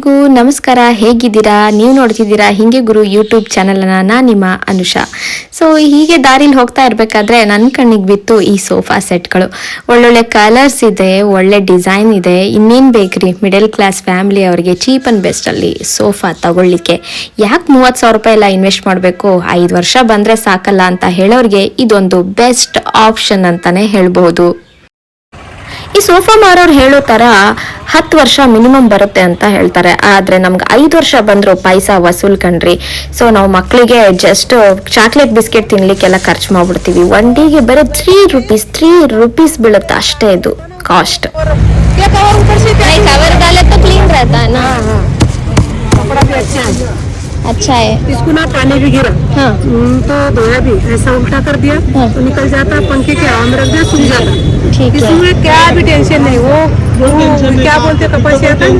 ಎಲ್ರಿಗೂ ನಮಸ್ಕಾರ. ಹೇಗಿದ್ದೀರಾ? ನೀವು ನೋಡ್ತಿದ್ದೀರಾ ಹಿಂಗೆ ಗುರು ಯೂಟ್ಯೂಬ್ ಚಾನಲ್ನ. ನಾನು ನಿಮ್ಮ ಅನುಷಾ. ಸೊ ಹೀಗೆ ದಾರಿಲಿ ಹೋಗ್ತಾ ಇರಬೇಕಾದ್ರೆ ನನ್ನ ಕಣ್ಣಿಗೆ ಬಿತ್ತು ಈ ಸೋಫಾ ಸೆಟ್ಗಳು. ಒಳ್ಳೊಳ್ಳೆ ಕಲರ್ಸ್ ಇದೆ, ಒಳ್ಳೆ ಡಿಸೈನ್ ಇದೆ. ಇನ್ನೇನು ಬೇಕ್ರಿ ಮಿಡಲ್ ಕ್ಲಾಸ್ ಫ್ಯಾಮಿಲಿ ಅವರಿಗೆ ಚೀಪ್ ಆ್ಯಂಡ್ ಬೆಸ್ಟಲ್ಲಿ ಸೋಫಾ ತಗೊಳ್ಳಿಕ್ಕೆ. ಯಾಕೆ 30,000 ರೂಪಾಯಿ ಎಲ್ಲ ಇನ್ವೆಸ್ಟ್ ಮಾಡಬೇಕು, 5 ವರ್ಷ ಬಂದರೆ ಸಾಕಲ್ಲ ಅಂತ ಹೇಳೋರಿಗೆ ಇದೊಂದು ಬೆಸ್ಟ್ ಆಪ್ಷನ್ ಅಂತಲೇ ಹೇಳ್ಬೋದು. ಈ ಸೋಫಾ ಮಾರೋರು ಹೇಳೋ ಥರ 10 ವರ್ಷ ಮಿನಿಮಮ್ ಬರುತ್ತೆ ಅಂತ ಹೇಳ್ತಾರೆ. ಆದರೆ ನಮ್ಗೆ 5 ವರ್ಷ ಬಂದರೂ ಪೈಸಾ ವಸೂಲ್ ಕಣ್ರಿ. ಸೊ ನಾವು ಮಕ್ಕಳಿಗೆ ಜಸ್ಟ್ ಚಾಕ್ಲೇಟ್ ಬಿಸ್ಕೆಟ್ ತಿನ್ಲಿಕ್ಕೆಲ್ಲ ಖರ್ಚು ಮಾಡ್ಬಿಡ್ತೀವಿ. ಒಂದಿಗೆ ಬರೀ 3 ರೂಪೀಸ್ ಬೀಳುತ್ತೆ ಅಷ್ಟೇ ಇದು ಕಾಸ್ಟ್. कवर डाले तो क्लीन रहता है ना. कपड़ा भी अच्छा है. इसको ना पानी भी गिरा हाँ. तो धोया भी ऐसा उल्टा कर दिया तो निकल जाता, पंखे के हवा में रख दिया सूख जाता. ठीक है. इसमें क्या भी टेंशन नहीं. वो क्या बोलते कपासी आता है,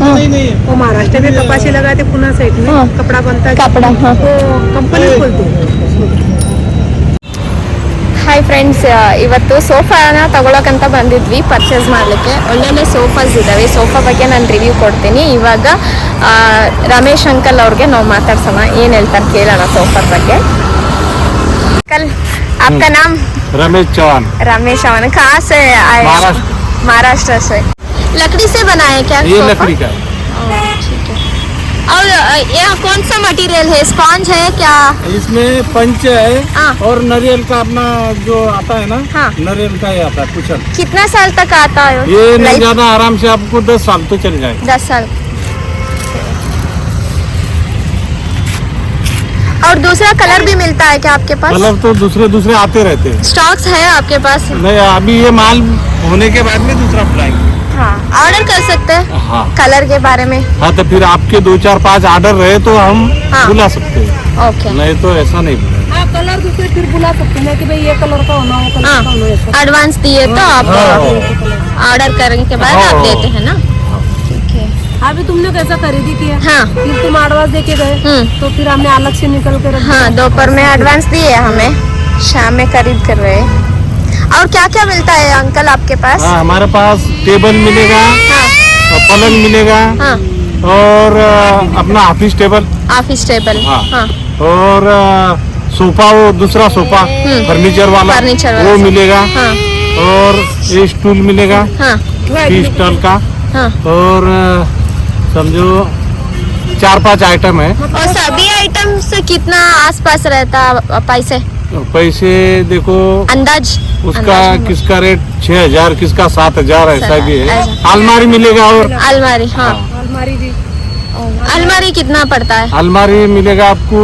वो महाराष्ट्र में कपासी लगाते पुणे साइड में कपड़ा बनता है. कपड़ा वो कंपनी बोलते हैं. ಹಾಯ್ ಫ್ರೆಂಡ್ಸ್, ಇವತ್ತು ಸೋಫಾನ ತಗೊಳಕಂತ ಬಂದಿದ್ವಿ ಪರ್ಚೇಸ್ ಮಾಡಲಿಕ್ಕೆ. ಒಳ್ಳೊಳ್ಳೆ ಸೋಫಾಸ್ ಇದ್ದಾವೆ. ಸೋಫಾ ಬಗ್ಗೆ ನಾನು ರಿವ್ಯೂ ಕೊಡ್ತೀನಿ. ಇವಾಗ ರಮೇಶ್ ಅಂಕಲ್ ಅವ್ರಿಗೆ ನಾವು ಮಾತಾಡ್ಸೋಣ, ಏನು ಹೇಳ್ತಾರೆ ಕೇಳೋಣ ಸೋಫಾ ಬಗ್ಗೆ. ಅಂಕಲ್, आपका नाम? रमेश चौहान. रमेश चौहान. कहाँ से आए? महाराष्ट्र से. लकड़ी से बनाए क्या? ये सोफा? लकड़ी का है. ठीक है. और यह कौन सा मटेरियल है? स्पॉन्ज है क्या? इसमें पंच है हाँ. और नारियल का अपना जो आता है ना, हाँ. नारियल का ही आता है कुशन. कितना साल तक आता है? ये नहीं ज्यादा, आराम से आपको 10 साल तो चल जाए. 10 साल. और दूसरा कलर भी मिलता है क्या आपके पास? कलर तो दूसरे आते रहते हैं. स्टॉक्स है आपके पास? नहीं, अभी ये माल होने के बाद में दूसरा बुलाएंगे. हाँ, ऑर्डर कर सकते हैं हाँ. कलर के बारे में. हाँ, तो फिर आपके 2 4 5 ऑर्डर रहे तो हम हाँ. बुला सकते हैं. ओके. नहीं तो ऐसा नहीं बुलाएंगे. हाँ, कलर दूसरे फिर बुला सकते हैं कि भाई ये कलर का होना, वो कलर हाँ. का होना ऐसा. एडवांस दिए तो आप हाँ. ऑर्डर करने के बाद हाँ. आप देते हैं ना. ठीक है. अभी तुमने कैसा खरीदी किया? हाँ. फिर तुम एडवांस देके गए तो फिर हमने अलग से निकल कर रख हाँ, दोपहर में एडवांस दिए हमें, शाम में खरीद कर रहे हैं. और क्या क्या मिलता है अंकल आपके पास? हाँ, हमारे पास टेबल मिलेगा, हाँ. पलंग मिलेगा हाँ. और अपना ऑफिस टेबल. Office table. हाँ. हाँ. और सोफा, वो दूसरा सोफा फर्नीचर वाला वो मिलेगा. हाँ. और ये स्टूल मिलेगा हाँ. 30 टन का. हाँ. और समझो 4 5 आइटम है. और सभी आइटम से कितना आसपास रहता पैसे? पैसे देखो, अंदाज उसका अंदाज किसका रेट 6,000, किसका 7,000, ऐसा भी है. ऐसा. अलमारी मिलेगा. और अलमारी. हाँ. अलमारी भी. अलमारी कितना पड़ता है? अलमारी मिलेगा आपको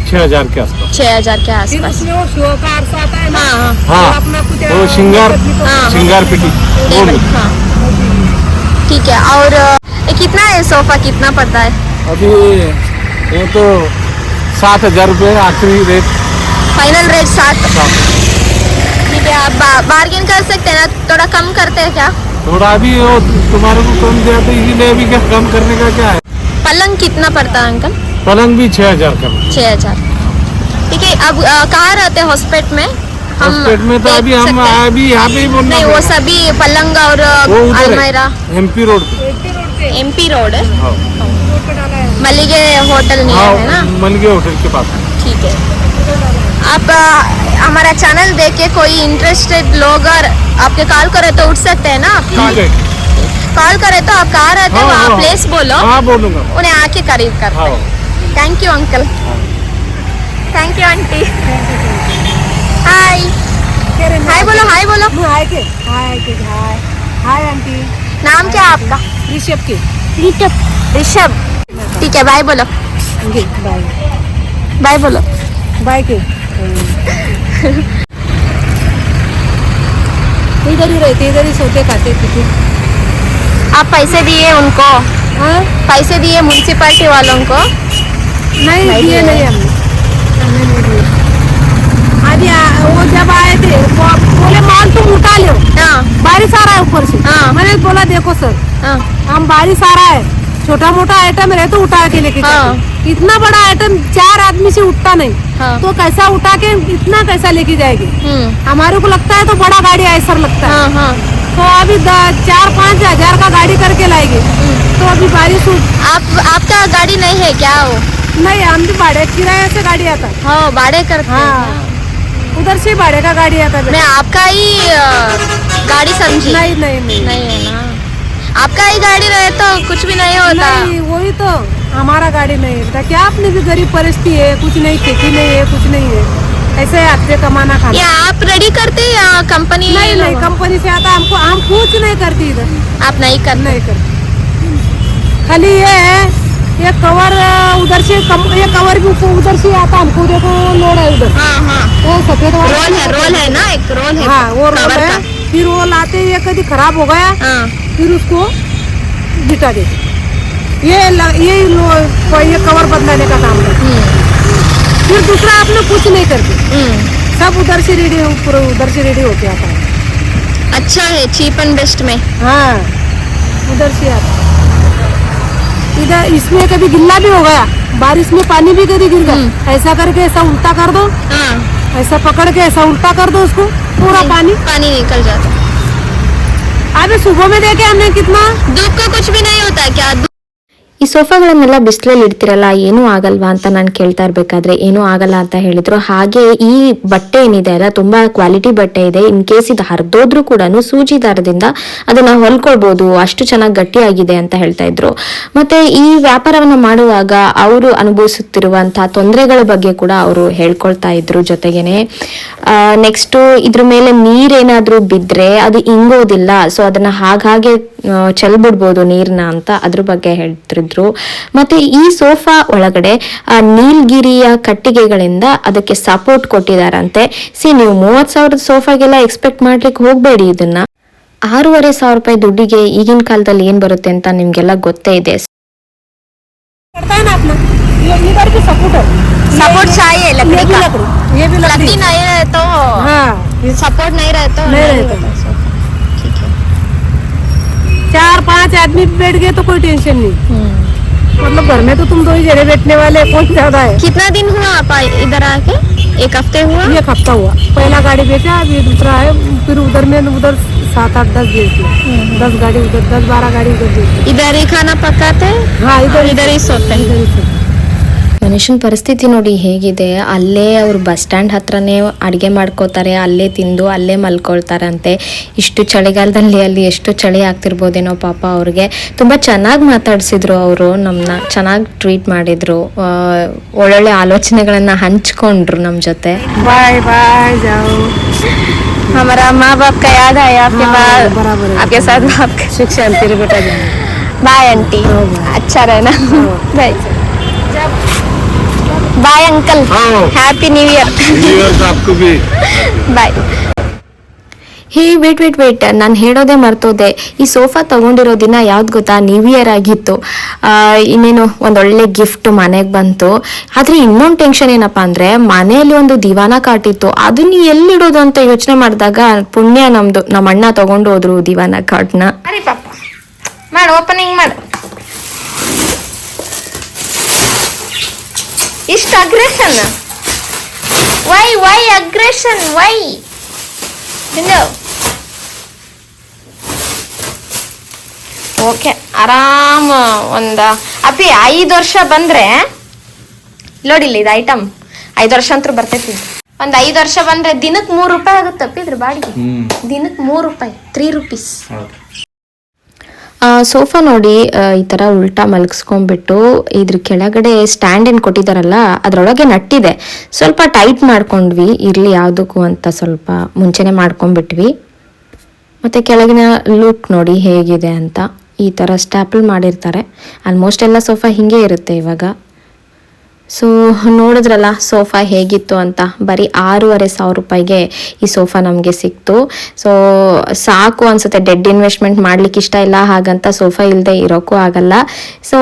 6,000 के आसपास. 6,000 के फिर आसपास. उसमें वो शो का अर्सा आता है ना. हाँ. हाँ. हाँ, वो अपना कुछ वो श्रृंगार हाँ. श्रृंगार पेटी वो टेबल. मिलेगा. हाँ. ठीक है. और ये कितना है सोफा, कितना पड़ता है? अभी वो तो 7,000 रुपये आखिरी रेट. Final rate 7. ठीक है. आप बार्गेन कर सकते हैं ना, थोड़ा कम करते हैं क्या? थोड़ा भी वो तुम्हारे को कम दिया तो इसीलिए अभी क्या कम करने का क्या है. पलंग कितना पड़ता है अंकल? पलंग भी 6,000 का. 6,000. ठीक है. अब कहाँ रहते हैं हॉस्पिटल में? हॉस्पिटल में तो देख अभी हम सकते हैं? अभी यहाँ पे ही बोलना नहीं, वो पड़ेगा. सभी पलंग और वो उधर अलमारा है MP रोड पे. MP रोड है. हाँ. मलिगे होटल नहीं है ना? हाँ, मलगे होटल के पास. ठीक है. आप हमारा चैनल देख के कोई इंटरेस्टेड लोग और आपके कॉल करे तो उठ सकते हैं ना? आप ठीक है. कॉल करे तो आप कहाँ रहते हैं हाँ, वहाँ हाँ. प्लेस बोलो, हाँ, बोलूँगा. उन्हें आके खरीद करते हाँ. हैं. Thank you uncle. Thank you aunty. Hi. Hi बोलो, हाय बोलो. हाय के हाय के हाय हाय आंटी. नाम क्या है आपका? ऋषभ के. ऋषभ. ठीक है. बाय बोलो. बाय. बाय बोलो. बाय के. इधर ही रहते, इधर ही सोते खाते पीते. आप पैसे दिए उनको? हाँ? पैसे दिए म्यूनसिपालिटी वालों को? नहीं दिए नहीं हमने नहीं दिए. अभी वो जब आए थे वो बोले माल तुम उठा लो, हाँ. बारिश आ रहा है ऊपर से. हाँ. मैंने बोला देखो सर, हाँ. हम बारिश आ रहा है, छोटा मोटा आइटम रहे तो उठा के लेके हाँ. जाते. इतना बड़ा आइटम 4 आदमी से उठता नहीं. हाँ. तो कैसा उठा के इतना कैसा लेके जाएगी. हमारे को लगता है तो बड़ा गाड़ी ऐसा लगता है. हाँ. हाँ. तो अभी 4 5 हजार का गाड़ी करके लाएगी तो तो अभी बारिश आपका गाड़ी नहीं है क्या वो? नहीं, हम भी भाड़े किराए से गाड़ी आता। हाँ भाड़े करते हैं हाँ, उधर से भाड़े का गाड़ी आता है। मैं आपका ही गाड़ी समझी। नहीं नहीं नहीं नहीं है ना, आपका ही गाड़ी रहे तो कुछ भी नहीं होता। नहीं, वही तो हमारा गाड़ी नहीं है। क्या अपनी भी गरीब परिस्थिति है, कुछ नहीं, खेती नहीं है, कुछ नहीं है, ऐसे हाथ से कमाना खाना। या आप रेडी करते या कंपनी? नहीं नहीं, कंपनी से आता हमको, हम कुछ नहीं करती इधर। आप नहीं करते? नहीं करती, खाली ये है ये कवर उधर से ये कवर भी उधर से आता हमको। देखो लोड है उधर। हाँ हाँ, वो सफेद वाला रोल है ना, एक रोल है। हाँ, वो रोल cover है। का। फिर वो लाते ये कभी खराब हो गया, हाँ फिर उसको बिका देते। ये कवर बदलाने का काम है। फिर दूसरा आपने कुछ नहीं करते, सब उधर से रेडी उधर से रेडी होके आता है। अच्छा है, चीप एंड बेस्ट में। हाँ, उधर से आता है। इधर इसमें कभी गिल्ला भी हो गया, बारिश में पानी भी कभी गिर गया, ऐसा करके ऐसा उल्टा कर दो, हाँ, ऐसा पकड़ के ऐसा उल्टा कर दो उसको, पूरा पानी निकल जाता। अभी सुबह में देखे हमने कितना। धूप का कुछ भी नहीं होता क्या? ಈ ಸೋಫಾಗಳನ್ನೆಲ್ಲ ಬಿಸಿಲಲ್ಲಿ ಇಡ್ತಿರಲ್ಲ, ಏನೂ ಆಗಲ್ವಾ ಅಂತ ನಾನು ಕೇಳ್ತಾ ಇರ್ಬೇಕಾದ್ರೆ ಏನೂ ಆಗಲ್ಲ ಅಂತ ಹೇಳಿದ್ರು. ಹಾಗೆ ಈ ಬಟ್ಟೆ ಏನಿದೆ ಅಲ್ಲ, ತುಂಬಾ ಕ್ವಾಲಿಟಿ ಬಟ್ಟೆ ಇದೆ. ಇನ್ ಕೇಸ್ ಇದು ಹರಿದೋದ್ರೂ ಕೂಡ ಸೂಜಿ ದಾರದಿಂದ ಅದನ್ನ ಹೊಲ್ಕೊಳ್ಬಹುದು, ಅಷ್ಟು ಚೆನ್ನಾಗಿ ಗಟ್ಟಿಯಾಗಿದೆ ಅಂತ ಹೇಳ್ತಾ ಇದ್ರು. ಮತ್ತೆ ಈ ವ್ಯಾಪಾರವನ್ನ ಮಾಡುವಾಗ ಅವರು ಅನುಭವಿಸುತ್ತಿರುವಂತಹ ತೊಂದರೆಗಳ ಬಗ್ಗೆ ಕೂಡ ಅವರು ಹೇಳ್ಕೊಳ್ತಾ ಇದ್ರು. ಜೊತೆಗೇನೆ ನೆಕ್ಸ್ಟ್ ಇದ್ರ ಮೇಲೆ ನೀರೇನಾದ್ರೂ ಬಿದ್ರೆ ಅದು ಇಂಗೋದಿಲ್ಲ, ಸೊ ಅದನ್ನ ಹಾಗೆ ಚೆಲ್ಬಿಡ್ಬೋದು ನೀರ್ನ ಅಂತ ಅದ್ರ ಬಗ್ಗೆ ಹೇಳ್ತಿದ್ರು. ಮತ್ತೆ ಈ ಸೋಫಾ ಒಳಗಡೆ ನೀಲ್ಗಿರಿಯ ಕಟ್ಟಿಗೆಗಳಿಂದ ಅದಕ್ಕೆ ಸಪೋರ್ಟ್ ಕೊಟ್ಟಿದಾರಂತೆ. ನೀವು 30,000 ಸೋಫಾಗೆಲ್ಲ ಎಕ್ಸ್ಪೆಕ್ಟ್ ಮಾಡ್ಲಿಕ್ಕೆ ಹೋಗ್ಬೇಡಿ. ಇದನ್ನ 6,500 ರೂಪಾಯಿ ದುಡ್ಡಿಗೆ ಈಗಿನ ಕಾಲದಲ್ಲಿ ಏನ್ ಬರುತ್ತೆ ಅಂತ ನಿಮ್ಗೆಲ್ಲ ಗೊತ್ತೇ ಇದೆ. सपोर्ट चाहिए लकड़ी का। ये भी लकड़ी नहीं रहे तो हाँ, सपोर्ट नहीं रहे तो नहीं रहता। ठीक है। 4-5 आदमी बैठ गए तो कोई टेंशन नहीं। मतलब घर में तो तुम 2 ही जने बैठने वाले, कौन ज्यादा है। कितना दिन हुआ आप इधर आके? 1 हफ्ते हुआ? 1 हफ्ता हुआ। पहला गाड़ी बेचा, अब ये दूसरा है। फिर उधर 7-8-10 बेच दिया। 10 गाड़ी उधर, 10-12 गाड़ी उधर बेच दिया। इधर ही खाना पकाते? हाँ, इधर ही सोते हैं। ಮನುಷ್ಯನ ಪರಿಸ್ಥಿತಿ ನೋಡಿ ಹೇಗಿದೆ. ಅಲ್ಲೇ ಅವರು ಬಸ್ ಸ್ಟ್ಯಾಂಡ್ ಹತ್ರನೇ ಅಡುಗೆ ಮಾಡ್ಕೋತಾರೆ, ಅಲ್ಲೇ ತಿಂದು ಅಲ್ಲೇ ಮಲ್ಕೊಳ್ತಾರಂತೆ. ಇಷ್ಟು ಚಳಿಗಾಲದಲ್ಲಿ ಅಲ್ಲಿ ಎಷ್ಟು ಚಳಿ ಆಗ್ತಿರ್ಬೋದೇನೋ ಪಾಪ ಅವ್ರಿಗೆ. ತುಂಬ ಚೆನ್ನಾಗಿ ಮಾತಾಡಿಸಿದ್ರು ಅವರು, ನಮ್ಮನ್ನ ಚೆನ್ನಾಗಿ ಟ್ರೀಟ್ ಮಾಡಿದ್ರು, ಒಳ್ಳೊಳ್ಳೆ ಆಲೋಚನೆಗಳನ್ನು ಹಂಚ್ಕೊಂಡ್ರು ನಮ್ಮ ಜೊತೆ. बाय बाय जाओ। हमारा माँ बाप का याद आया आपके बाद, बराबर है। आपके साथ बाप का। शिक्षा तेरे बेटा जाओ। बाय आंटी, अच्छा रहना। Bye bye uncle, happy new year. आपको भी बाय। ಹೇ ವೇಟ್ ನಾನು ಹೇಳೋದೇ ಮರ್ತೋದೆ. ಈ ಸೋಫಾ ತಗೊಂಡಿರೋ ದಿನ ಯಾವ್ದು ಗೊತ್ತಾ? ನ್ಯೂ ಇಯರ್ ಆಗಿತ್ತು. ಇನ್ನೇನು ಒಂದೊಳ್ಳೆ ಗಿಫ್ಟ್ ಮನೆಗೆ ಬಂತು. ಆದ್ರೆ ಇನ್ನೊಂದು ಟೆನ್ಷನ್ ಏನಪ್ಪಾ ಅಂದ್ರೆ, ಮನೆಯಲ್ಲಿ ಒಂದು ದಿವಾನ ಕಾಟಿತ್ತು, ಅದನ್ನ ಎಲ್ಲಿಡೋದು ಅಂತ ಯೋಚನೆ ಮಾಡಿದಾಗ ಪುಣ್ಯ ನಮ್ದು, ನಮ್ಮ ಅಣ್ಣ ತಗೊಂಡು ಹೋದ್ರು ದಿವಾನ ಕಾಟ್ನ. ಅರೆ ಪಾಪ, ಮಾಡು ಓಪನಿಂಗ್ ಮಾಡು. ಇಷ್ಟು aggression? Why aggression? Why? Okay, ಆರಾಮ ಅಪ್ಪಿ 5 ವರ್ಷ ಬಂದ್ರೆ ನೋಡಿಲ್ಲ ಇದು ಐಟಮ್. 5 ವರ್ಷ ಅಂತೂ ಬರ್ತೈತಿ. ಒಂದ್ 5 ವರ್ಷ ಬಂದ್ರೆ ದಿನಕ್ಕೆ 3 ರೂಪಾಯಿ ಆಗುತ್ತೆ ಅಪ್ಪಿ ಇದ್ರ ಬಾಡಿಗೆ. ದಿನಕ್ಕೆ 3 ರೂಪಾಯಿ, 3 rupees. ಸೋಫಾ ನೋಡಿ ಈ ತರ ಉಲ್ಟಾ ಮಲಗಿಸ್ಕೊಂಡ್ಬಿಟ್ಟು ಇದ್ರ ಕೆಳಗಡೆ ಸ್ಟ್ಯಾಂಡ್ ಏನ್ ಕೊಟ್ಟಿದಾರಲ್ಲ ಅದ್ರೊಳಗೆ ನಟ್ಟಿದೆ. ಸ್ವಲ್ಪ ಟೈಟ್ ಮಾಡ್ಕೊಂಡ್ವಿ, ಇರ್ಲಿ ಯಾವ್ದಕ್ಕೂ ಅಂತ ಸ್ವಲ್ಪ ಮುಂಚೆನೆ ಮಾಡ್ಕೊಂಡ್ಬಿಟ್ವಿ. ಮತ್ತೆ ಕೆಳಗಿನ ಲುಕ್ ನೋಡಿ ಹೇಗಿದೆ ಅಂತ. ಈ ತರ ಸ್ಟ್ಯಾಪಲ್ ಮಾಡಿರ್ತಾರೆ. ಆಲ್ಮೋಸ್ಟ್ ಎಲ್ಲ ಸೋಫಾ ಹಿಂಗೆ ಇರುತ್ತೆ ಇವಾಗ. ಸೊ ನೋಡಿದ್ರಲ್ಲ ಸೋಫಾ ಹೇಗಿತ್ತು ಅಂತ. ಬರೀ 6,500 ರೂಪಾಯಿಗೆ ಈ ಸೋಫಾ ನಮಗೆ ಸಿಕ್ತು. ಸೊ ಸಾಕು ಅನ್ಸುತ್ತೆ. ಡೆಡ್ ಇನ್ವೆಸ್ಟ್ಮೆಂಟ್ ಮಾಡ್ಲಿಕ್ಕೆ ಇಷ್ಟ ಇಲ್ಲ, ಹಾಗಂತ ಸೋಫಾ ಇಲ್ಲದೆ ಇರೋಕ್ಕೂ ಆಗಲ್ಲ. ಸೊ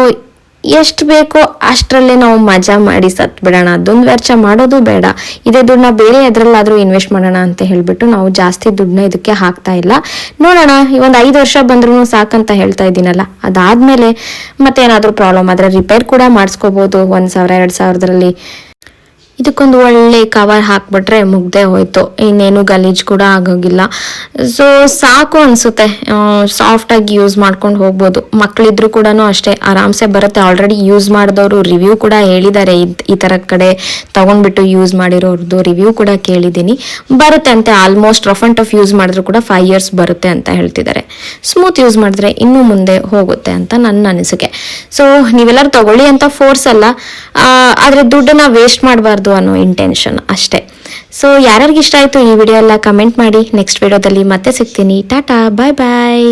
ಎಷ್ಟು ಬೇಕೋ ಅಷ್ಟರಲ್ಲೇ ನಾವು ಮಜಾ ಮಾಡಿ ಸತ್ ಬಿಡೋಣ, ಅದೊಂದು ವೆಚ್ಚ ಮಾಡೋದು ಬೇಡ. ಇದೇ ದುಡ್ಡನ್ನ ಬೇರೆ ಎದ್ರಲ್ಲಾದ್ರೂ ಇನ್ವೆಸ್ಟ್ ಮಾಡೋಣ ಅಂತ ಹೇಳ್ಬಿಟ್ಟು ನಾವು ಜಾಸ್ತಿ ದುಡ್ಡನ್ನ ಇದಕ್ಕೆ ಹಾಕ್ತಾ ಇಲ್ಲ. ನೋಡೋಣ, ಒಂದು 5 ವರ್ಷ ಬಂದ್ರೂ ಸಾಕಂತ ಹೇಳ್ತಾ ಇದ್ದೀನಲ್ಲ, ಅದಾದ್ಮೇಲೆ ಮತ್ತೇನಾದ್ರೂ ಪ್ರಾಬ್ಲಮ್ ಆದ್ರೆ ರಿಪೇರ್ ಕೂಡ ಮಾಡಿಸ್ಕೋಬಹುದು 1,000-2,000ರಲ್ಲಿ. ಇದಕ್ಕೊಂದು ಒಳ್ಳೆ ಕವರ್ ಹಾಕ್ಬಿಟ್ರೆ ಮುಗ್ದೆ ಹೋಯ್ತು, ಇನ್ನೇನು ಗಲೀಜ್ ಕೂಡ ಆಗೋಗಿಲ್ಲ. ಸೊ ಸಾಕು ಅನ್ಸುತ್ತೆ, ಸಾಫ್ಟಾಗಿ ಯೂಸ್ ಮಾಡ್ಕೊಂಡು ಹೋಗ್ಬೋದು. ಮಕ್ಕಳಿದ್ರು ಕೂಡ ಅಷ್ಟೇ ಆರಾಮ್ಸೆ ಬರುತ್ತೆ. ಆಲ್ರೆಡಿ ಯೂಸ್ ಮಾಡಿದವರು ರಿವ್ಯೂ ಕೂಡ ಹೇಳಿದ್ದಾರೆ, ಈ ಥರ ಕಡೆ ತಗೊಂಡ್ಬಿಟ್ಟು ಯೂಸ್ ಮಾಡಿರೋರ್ದು ರಿವ್ಯೂ ಕೂಡ ಕೇಳಿದ್ದೀನಿ. ಬರುತ್ತೆ ಅಂತೆ, almost rough and tough use ಮಾಡಿದ್ರು ಕೂಡ 5 years ಬರುತ್ತೆ ಅಂತ ಹೇಳ್ತಿದ್ದಾರೆ. ಸ್ಮೂತ್ ಯೂಸ್ ಮಾಡಿದ್ರೆ ಇನ್ನೂ ಮುಂದೆ ಹೋಗುತ್ತೆ ಅಂತ ನನ್ನ ಅನಿಸಿಕೆ. ಸೊ ನೀವೆಲ್ಲರೂ ತಗೊಳ್ಳಿ ಅಂತ ಫೋರ್ಸ್ ಅಲ್ಲ, ಆದರೆ ದುಡ್ಡನ್ನ ವೇಸ್ಟ್ ಮಾಡಬಾರ್ದು ಅನ್ನೋ ಇಂಟೆನ್ಷನ್ ಅಷ್ಟೇ. ಸೊ ಯಾರ್ಯಾರಿಗೆ ಇಷ್ಟ ಆಯಿತು ಈ ವಿಡಿಯೋ ಎಲ್ಲ ಕಮೆಂಟ್ ಮಾಡಿ. ನೆಕ್ಸ್ಟ್ ವಿಡಿಯೋದಲ್ಲಿ ಮತ್ತೆ ಸಿಗ್ತೀನಿ. ಟಾಟಾ, ಬಾಯ್ ಬಾಯ್.